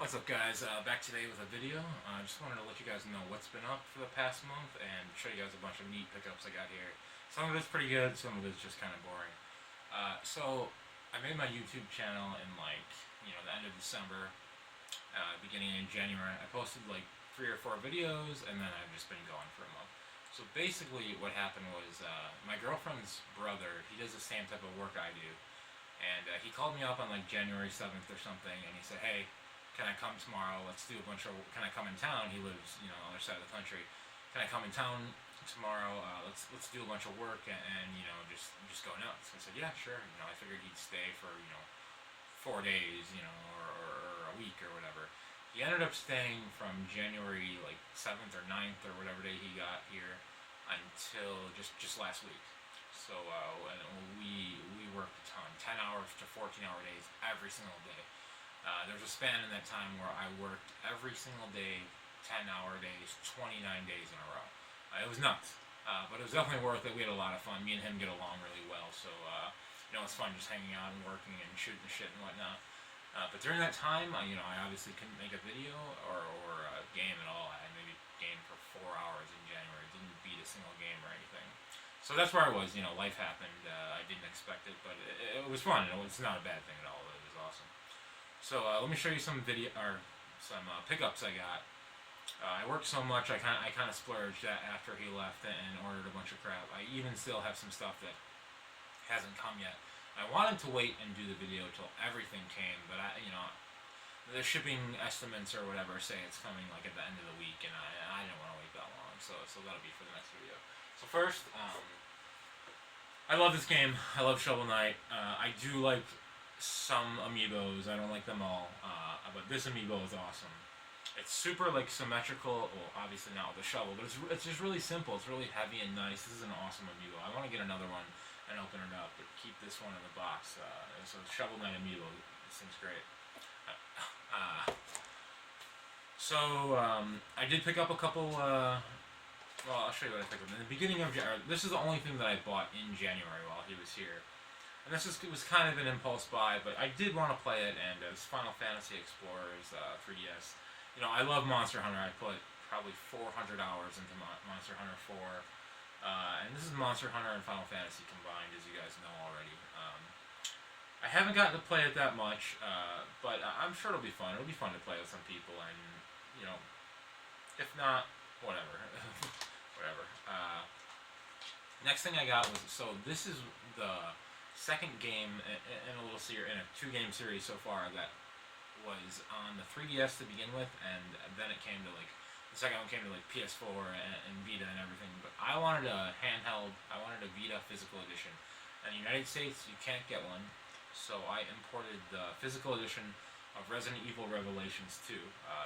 What's up, guys? Back today with a video. I just wanted to let you guys know what's been up for the past month and show you guys a bunch of neat pickups I got here. Some of it's pretty good, some of it's just kind of boring. So I made my YouTube channel in the end of December, beginning in January. I posted like 3 or 4 videos, and then I've just been going for a month. So basically, what happened was my girlfriend's brother. He does the same type of work I do, and he called me up on like January 7th or something, and he said, "Hey, can I come tomorrow? Let's do a bunch of. Can I come in town? He lives, on the other side of the country. Can I come in town tomorrow? Let's do a bunch of work and just go nuts." I said, "Yeah, sure." I figured he'd stay for 4 days, or a week or whatever. He ended up staying from January like 7th or 9th or whatever day he got here until just last week. So and we worked a ton, 10 hours to 14-hour days every single day. There was a span in that time where I worked every single day, 10-hour days, 29 days in a row. It was nuts, but it was definitely worth it. We had a lot of fun. Me and him get along really well, so it's fun just hanging out and working and shooting the shit and whatnot. But during that time, I obviously couldn't make a video or a game at all. I maybe gamed for 4 hours in January. Didn't beat a single game or anything. So that's where I was. Life happened. I didn't expect it, but it was fun. It's not a bad thing at all. It was awesome. So let me show you some some pickups I got. I worked so much, I kind of splurged after he left and ordered a bunch of crap. I even still have some stuff that hasn't come yet. I wanted to wait and do the video till everything came, but the shipping estimates or whatever say it's coming like at the end of the week, and I didn't want to wait that long, so that'll be for the next video. So first, I love this game. I love Shovel Knight. I do like some amiibos. I don't like them all, but this amiibo is awesome. It's super symmetrical. Well, obviously not with the shovel, but it's just really simple. It's really heavy and nice. This is an awesome amiibo. I want to get another one and open it up, but keep this one in the box. So Shovel Knight amiibo. This thing's great. I did pick up a couple. Well, I'll show you what I picked up. In the beginning of January, this is the only thing that I bought in January while he was here. And it was kind of an impulse buy, but I did want to play it, and it's Final Fantasy Explorers 3DS. I love Monster Hunter. I put probably 400 hours into Monster Hunter 4. And this is Monster Hunter and Final Fantasy combined, as you guys know already. I haven't gotten to play it that much, but I'm sure it'll be fun. It'll be fun to play with some people, and, if not, whatever. Whatever. Next thing I got was, so this is the second game in a 2-game series so far that was on the 3DS to begin with, and then it came to the second one came to PS4 and Vita and everything. But I wanted a handheld. I wanted a Vita physical edition. In the United States, you can't get one, so I imported the physical edition of Resident Evil Revelations 2.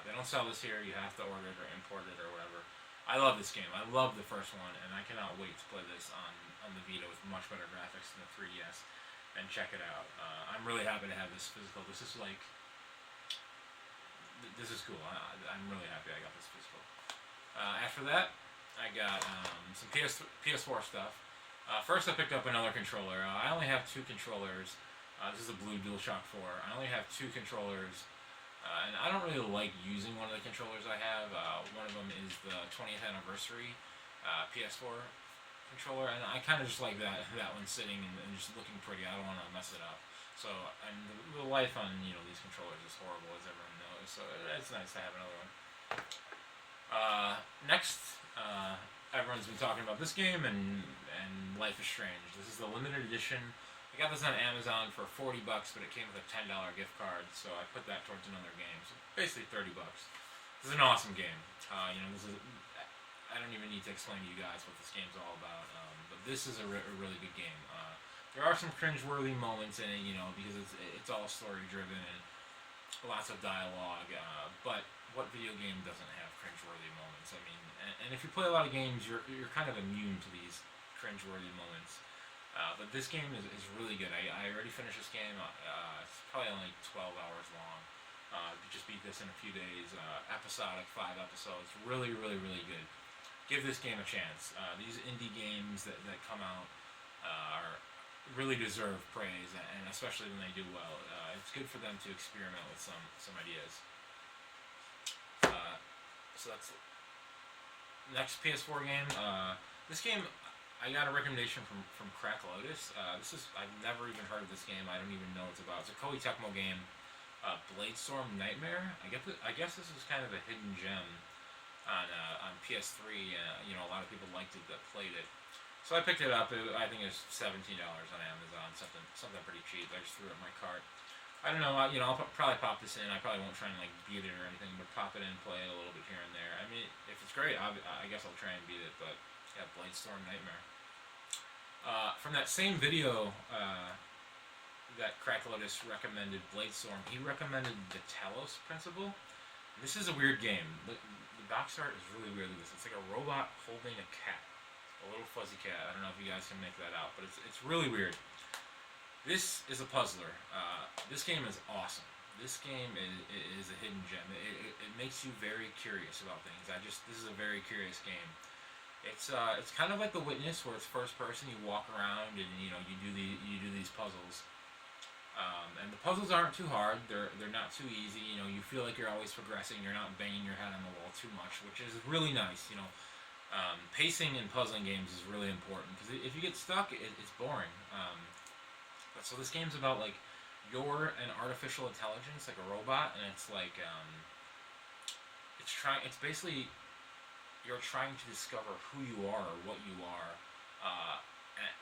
They don't sell this here. You have to order it or import it or whatever. I love this game. I love the first one, and I cannot wait to play this on the Vita with much better graphics than the 3DS and check it out. I'm really happy to have this physical. This is cool. I'm really happy I got this physical. After that, I got some PS4 stuff. First, I picked up another controller. I only have 2 controllers. This is a blue DualShock 4. I only have 2 controllers. And I don't really like using one of the controllers I have. One of them is the 20th anniversary PS4 controller, and I kind of just like that one sitting and just looking pretty. I don't want to mess it up. So, and the life on these controllers is horrible, as everyone knows. So it's nice to have another one. Next, everyone's been talking about this game and Life is Strange. This is the limited edition. I got this on Amazon for $40, but it came with a $10 gift card, so I put that towards another game. So basically $30. This is an awesome game. This is. I don't even need to explain to you guys what this game's all about, but this is a really good game. There are some cringeworthy moments in it, because it's all story driven and lots of dialogue. But what video game doesn't have cringeworthy moments? I mean, and if you play a lot of games, you're kind of immune to these cringeworthy moments. But this game is really good. I already finished this game. It's probably only 12 hours long. Just beat this in a few days. Episodic, 5 episodes. Really, really, really good. Give this game a chance. These indie games that come out really deserve praise, and especially when they do well. It's good for them to experiment with some ideas. So that's next PS4 game. This game, I got a recommendation from Crack Lotus. I've never even heard of this game. I don't even know what it's about. It's a Koei Tecmo game. Bladestorm Nightmare. I guess this is kind of a hidden gem on PS3. A lot of people liked it that played it. So I picked it up. I think it was $17 on Amazon. Something pretty cheap. I just threw it in my cart. I don't know. I'll probably pop this in. I probably won't try and beat it or anything, but pop it in, play it a little bit here and there. I mean, if it's great, I guess I'll try and beat it. But yeah, Bladestorm Nightmare. From that same video that Crack Lotus recommended, Bladestorm, he recommended the Talos Principle. This is a weird game. The box art is really weird. It's like a robot holding a cat, a little fuzzy cat. I don't know if you guys can make that out, but it's really weird. This is a puzzler. This game is awesome. This game is a hidden gem. It makes you very curious about things. This is a very curious game. It's kind of like The Witness, where it's first person. You walk around and you do these puzzles. And the puzzles aren't too hard. They're not too easy. You feel like you're always progressing. You're not banging your head on the wall too much, which is really nice. Pacing in puzzling games is really important, because if you get stuck, it's boring. So this game's about you're an artificial intelligence, like a robot, and it's it's basically you're trying to discover who you are or what you are. And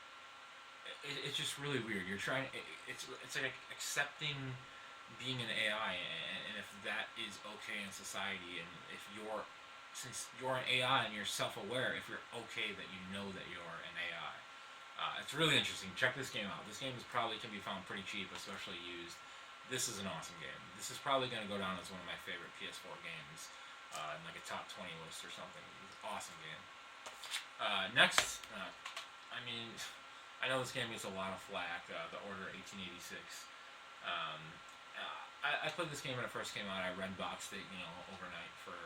it's just really weird. It's like accepting being an AI, and if that is okay in society, and since you're an AI and you're self-aware, if you're okay that you know that you're an AI. It's really interesting. Check this game out. This game can be found pretty cheap, especially used. This is an awesome game. This is probably going to go down as one of my favorite PS4 games, in a top 20 list or something. It's an awesome game. Next, I know this game gets a lot of flack. The Order 1886. I played this game when it first came out. I Redboxed it, overnight for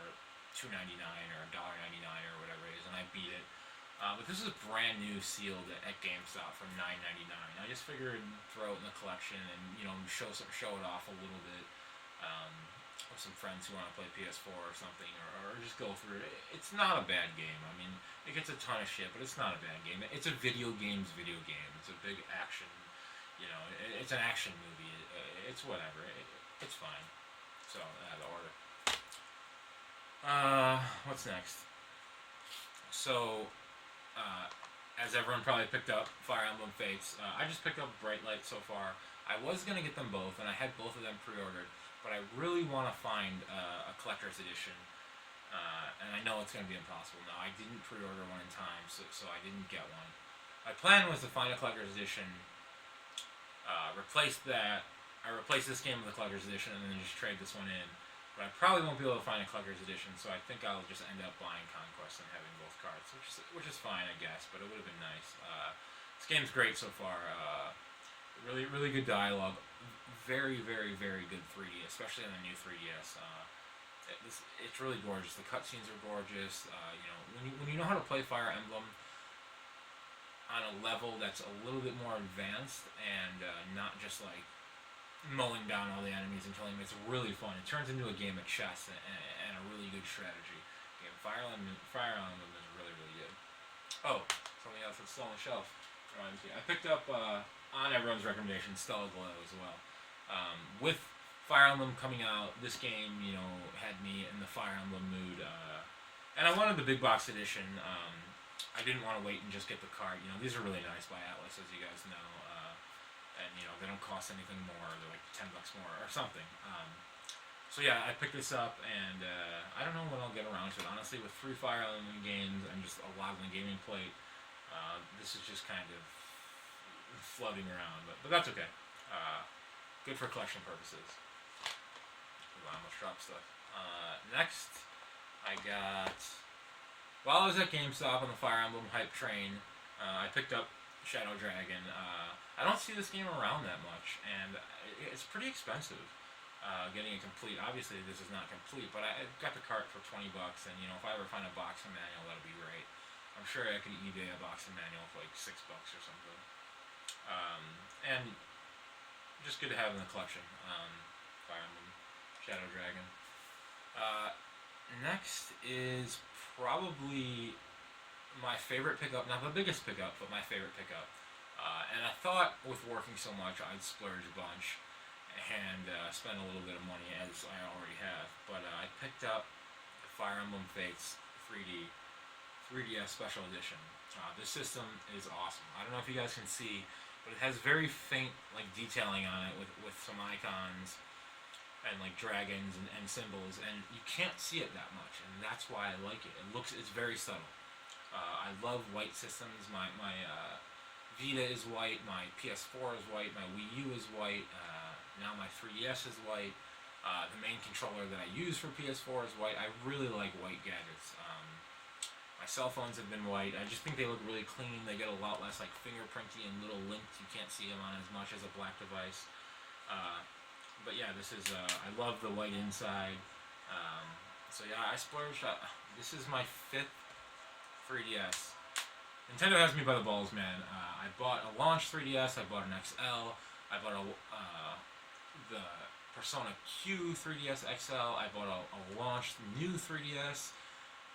$2.99 or $1.99 or whatever it is, and I beat it. But this is brand new, sealed at GameStop for $9.99. I just figured throw it in the collection and show it off a little bit with some friends who want to play PS4 or something, or just go through it. It's not a bad game. I mean, it gets a ton of shit, but it's not a bad game. It's a video game. It's a big action. It's an action movie. It's whatever. It's fine. So the Order. What's next? So. As everyone probably picked up, Fire Emblem Fates. I just picked up Bright Light so far. I was going to get them both, and I had both of them pre-ordered, but I really want to find a collector's edition, and I know it's going to be impossible now. I didn't pre-order one in time, so I didn't get one. My plan was to find a collector's edition, replace this game with a collector's edition, and then just trade this one in. But I probably won't be able to find a collector's edition, so I think I'll just end up buying Conquest and having both cards, which is fine, I guess. But it would have been nice. This game's great so far. Really, really good dialogue. Very, very, very good 3D, especially on the new 3DS. It's really gorgeous. The cutscenes are gorgeous. When you know how to play Fire Emblem on a level that's a little bit more advanced and not just mowing down all the enemies and killing them. It's really fun. It turns into a game of chess and a really good strategy game. Fire Emblem is really, really good. Oh, something else that's still on the shelf reminds me. I picked up, on everyone's recommendation, Stellar Glow as well. With Fire Emblem coming out, this game, had me in the Fire Emblem mood. And I wanted the big box edition. I didn't want to wait and just get the card. These are really nice by Atlas, as you guys know. And they don't cost anything more. They're like $10 more or something. So yeah, I picked this up, and I don't know when I'll get around to it. Honestly, with 3 Fire Emblem games and just a lot on the gaming plate, this is just kind of floating around. But that's okay. Good for collection purposes. Wow, much drop stuff. Next, I got. While I was at GameStop on the Fire Emblem hype train, I picked up Shadow Dragon. I don't see this game around that much, and it's pretty expensive. Getting it complete. Obviously, this is not complete, but I got the cart for $20, and if I ever find a boxing manual, that'll be great. I'm sure I could eBay a boxing manual for $6 or something. And just good to have in the collection. Fire Emblem, Shadow Dragon. Next is probably my favorite pickup, not the biggest pickup, but my favorite pickup. And I thought with working so much, I'd splurge a bunch and spend a little bit of money as I already have. But I picked up the Fire Emblem Fates 3D 3DS Special Edition. This system is awesome. I don't know if you guys can see, but it has very faint like detailing on it with some icons and like dragons and symbols, and you can't see it that much, and that's why I like it. It's very subtle. I love white systems. My Vita is white. My PS4 is white. My Wii U is white. Now my 3DS is white. The main controller that I use for PS4 is white. I really like white gadgets. My cell phones have been white. I just think they look really clean. They get a lot less like fingerprinty and little links. You can't see them on as much as a black device. But yeah, this is. I love the white inside. So yeah, I splurged. This is my fifth 3DS. Nintendo has me by the balls, man. I bought a launch 3DS. I bought an XL. I bought the Persona Q 3DS XL. I bought a launch new 3DS.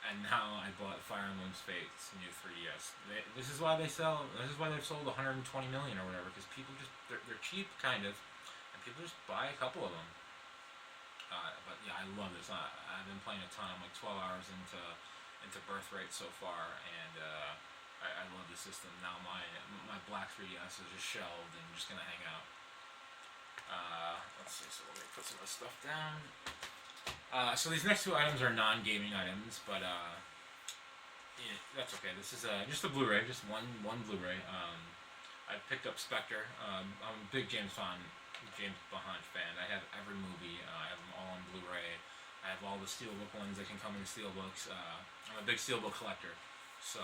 And now I bought Fire Emblem Fates new 3DS. This is why they sell. This is why they've sold 120 million or whatever. Because people just they're cheap, kind of, and people just buy a couple of them. But yeah, I love this. I've been playing a ton. I'm like 12 hours into Birthright so far, and I love the system. Now my black 3DS is just shelved and just gonna hang out. Let's see. So let me put some of this stuff down. So these next two items are non-gaming items, but yeah, that's okay. This is just a Blu-ray, just one Blu-ray. I picked up Spectre. I'm a big James Bond fan. I have every movie. I have them all on Blu-ray. I have all the steelbook ones that can come in steelbooks. I'm a big steelbook collector, so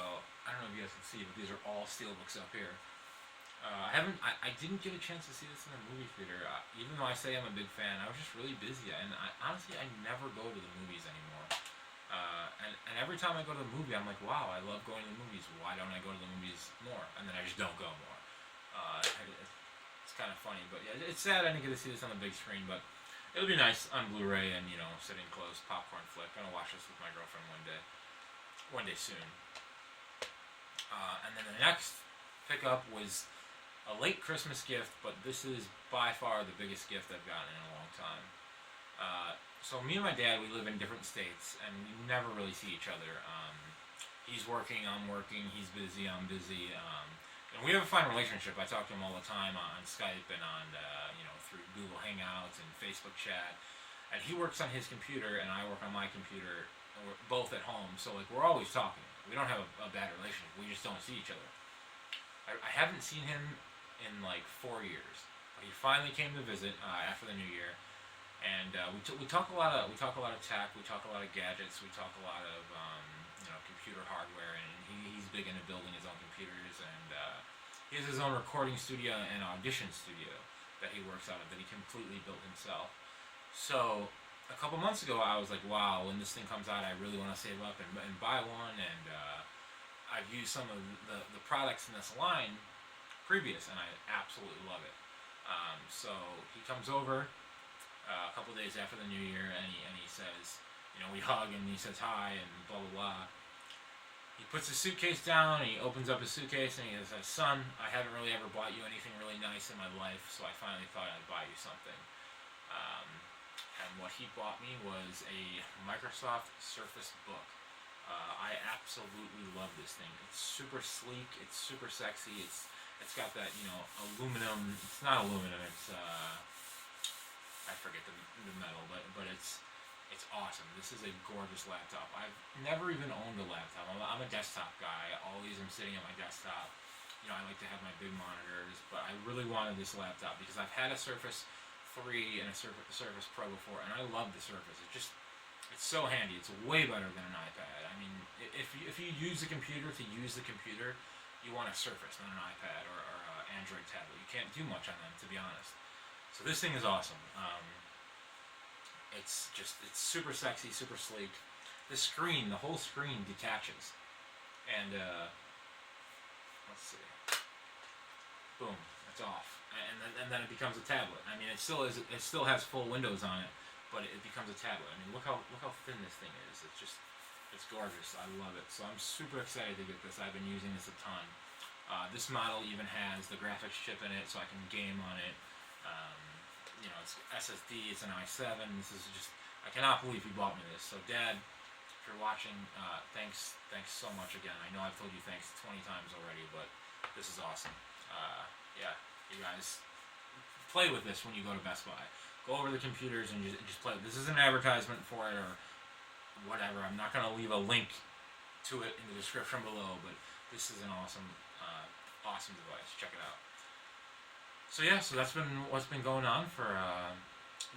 I don't know if you guys can see, but these are all steelbooks up here. I didn't get a chance to see this in a movie theater. Even though I say I'm a big fan, I was just really busy, and honestly, I never go to the movies anymore. And every time I go to the movie, I'm like, wow, I love going to the movies. Why don't I go to the movies more? And then I just don't go more. It's kind of funny, but yeah, it's sad I didn't get to see this on the big screen, but it'll be nice on Blu-ray and sitting close, popcorn flick. Gonna watch this with my girlfriend one day soon. And then the next pickup was a late Christmas gift, but this is by far the biggest gift I've gotten in a long time. So me and my dad, we live in different states, and we never really see each other. He's working, I'm working, he's busy, I'm busy. And we have a fine relationship. I talk to him all the time on Skype and on through Google Hangouts and Facebook chat. And he works on his computer, and I work on my computer. And we're both at home, so like we're always talking. We don't have a bad relationship. We just don't see each other. I haven't seen him in like 4 years. But he finally came to visit after the New Year, and we talk a lot of tech. We talk a lot of gadgets. We talk a lot of computer hardware, and he's big into building his own computers. And he has his own recording studio and audition studio that he works out of that he completely built himself. So a couple months ago, I was like, wow, when this thing comes out, I really want to save up and buy one. And I've used some of the products in this line previous, and I absolutely love it. So he comes over a couple days after the New Year, and he says, we hug, and he says hi, and blah blah blah. He puts his suitcase down, and he opens up his suitcase, and he says, "Son, I haven't really ever bought you anything really nice in my life, so I finally thought I'd buy you something." And what he bought me was a Microsoft Surface Book. I absolutely love this thing. It's super sleek. It's super sexy. It's got that aluminum. It's not aluminum. It's I forget the metal, but it's awesome. This is a gorgeous laptop. I've never even owned a laptop. I'm a desktop guy. Always am sitting at my desktop. I like to have my big monitors, but I really wanted this laptop because I've had a Surface 3 and a Surface Pro before, and I love the Surface. It's so handy. It's way better than an iPad. I mean, if you use the computer to use the computer, you want a Surface, not an iPad or an Android tablet. You can't do much on them, to be honest. So this thing is awesome. It's super sexy, super sleek. The whole screen detaches, and let's see, boom, it's off, and then it becomes a tablet. I mean, it still has full Windows on it, but it becomes a tablet. I mean, look how thin this thing is. It's gorgeous. I love it. So I'm super excited to get this. I've been using this a ton. This model even has the graphics chip in it, so I can game on it. It's SSD. It's an i7. This is just, I cannot believe you bought me this. So, Dad, if you're watching, thanks so much again. I know I've told you thanks 20 times already, but this is awesome. Yeah, you guys play with this when you go to Best Buy. Go over the computers and just play. This is an advertisement for it or whatever. I'm not going to leave a link to it in the description below, but this is an awesome device. Check it out. So yeah, so that's been what's been going on for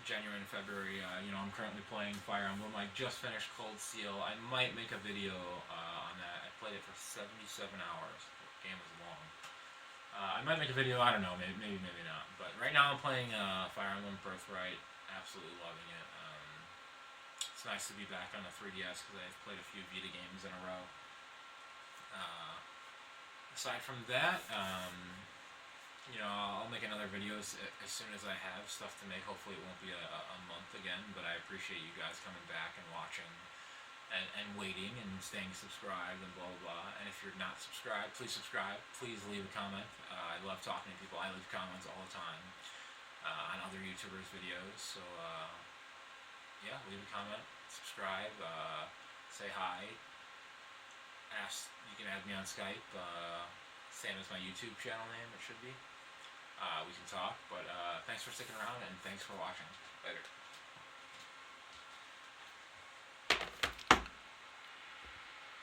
January and February. I'm currently playing Fire Emblem. I just finished Cold Steel. I might make a video on that. I played it for 77 hours. The game is long. I might make a video. I don't know. Maybe not. But right now I'm playing Fire Emblem Birthright. Absolutely loving it. It's nice to be back on the 3DS because I've played a few Vita games in a row. Aside from that, I'll make another video as soon as I have stuff to make. Hopefully it won't be a month again, but I appreciate you guys coming back and watching and waiting and staying subscribed and blah blah blah. And if you're not subscribed, please subscribe. Please leave a comment. I love talking to people. I leave comments all the time on other YouTubers' videos. So yeah, leave a comment, subscribe, say hi. You can add me on Skype, same as my YouTube channel name, it should be. We can talk, but thanks for sticking around and thanks for watching. Later.